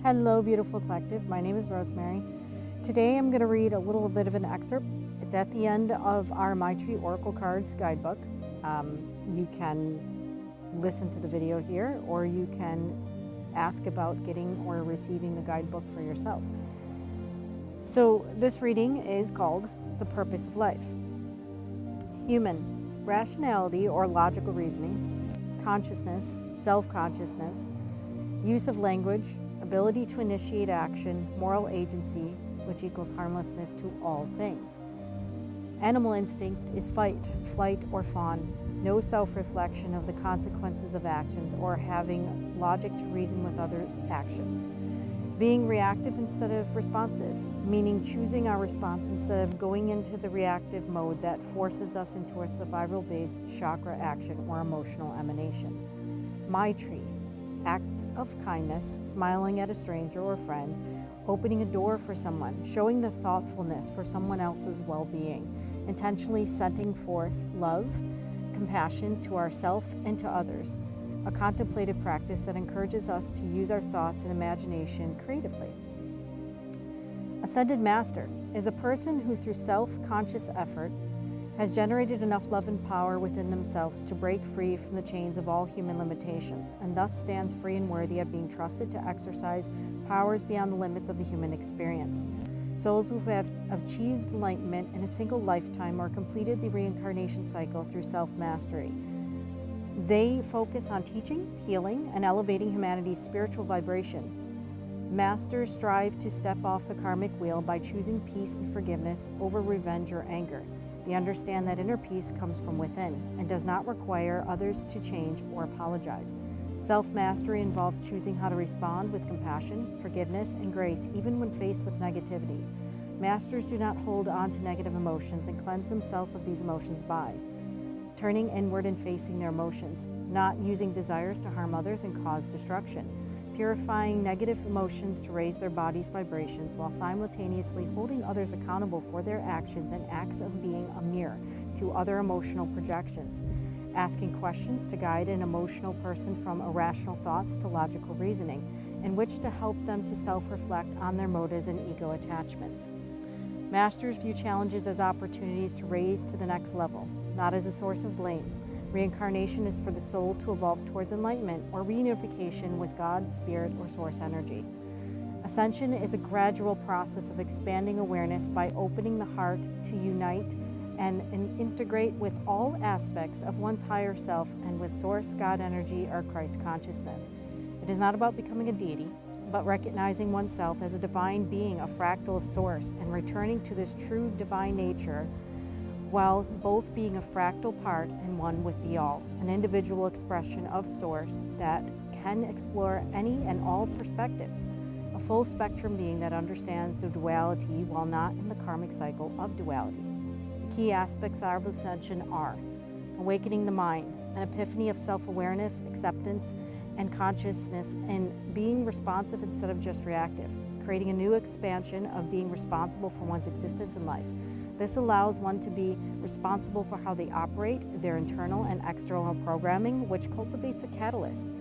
Hello, beautiful collective. My name is Rosemary. Today I'm going to read a little bit of an excerpt. It's at the end of our Maitri Oracle Cards Guidebook. You can listen to the video here, or you can ask about getting or receiving the guidebook for yourself. So this reading is called The Purpose of Life. Human, rationality or logical reasoning, consciousness, self-consciousness, use of language, ability to initiate action, moral agency, which equals harmlessness to all things. Animal instinct is fight, flight, or fawn. No self-reflection of the consequences of actions or having logic to reason with others' actions. Being reactive instead of responsive, meaning choosing our response instead of going into the reactive mode that forces us into a survival-based chakra action or emotional emanation. Maitri, acts of kindness, smiling at a stranger or friend, opening a door for someone, showing the thoughtfulness for someone else's well-being, intentionally sending forth love, compassion to ourselves and to others, a contemplative practice that encourages us to use our thoughts and imagination creatively. Ascended Master is a person who through self-conscious effort has generated enough love and power within themselves to break free from the chains of all human limitations, and thus stands free and worthy of being trusted to exercise powers beyond the limits of the human experience. Souls who have achieved enlightenment in a single lifetime or completed the reincarnation cycle through self-mastery. They focus on teaching, healing, and elevating humanity's spiritual vibration. Masters strive to step off the karmic wheel by choosing peace and forgiveness over revenge or anger. They understand that inner peace comes from within and does not require others to change or apologize. Self-mastery involves choosing how to respond with compassion, forgiveness, and grace even when faced with negativity. Masters do not hold on to negative emotions and cleanse themselves of these emotions by turning inward and facing their emotions, not using desires to harm others and cause destruction, purifying negative emotions to raise their body's vibrations while simultaneously holding others accountable for their actions and acts of being a mirror to other emotional projections, asking questions to guide an emotional person from irrational thoughts to logical reasoning, in which to help them to self-reflect on their motives and ego attachments. Masters view challenges as opportunities to raise to the next level, not as a source of blame. Reincarnation is for the soul to evolve towards enlightenment or reunification with God, Spirit, or Source energy. Ascension is a gradual process of expanding awareness by opening the heart to unite and integrate with all aspects of one's higher self and with Source, God energy, or Christ consciousness. It is not about becoming a deity, but recognizing oneself as a divine being, a fractal of Source, and returning to this true divine nature while both being a fractal part and one with the all, an individual expression of Source that can explore any and all perspectives, a full spectrum being that understands the duality while not in the karmic cycle of duality. The key aspects of ascension are awakening the mind, an epiphany of self-awareness, acceptance, and consciousness, and being responsive instead of just reactive, creating a new expansion of being responsible for one's existence in life. This allows one to be responsible for how they operate, their internal and external programming, which cultivates a catalyst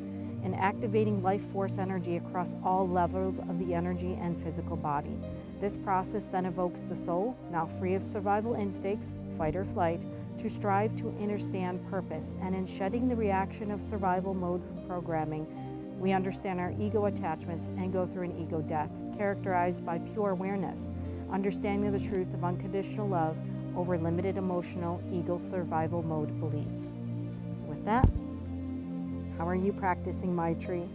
in activating life force energy across all levels of the energy and physical body. This process then evokes the soul, now free of survival instincts, fight or flight, to strive to understand purpose, and in shedding the reaction of survival mode from programming, we understand our ego attachments and go through an ego death, characterized by pure awareness, understanding the truth of unconditional love over limited emotional ego survival mode beliefs. So with that, how are you practicing Maitri?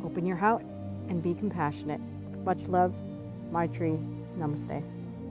Open your heart and be compassionate. Much love, Maitri. Namaste.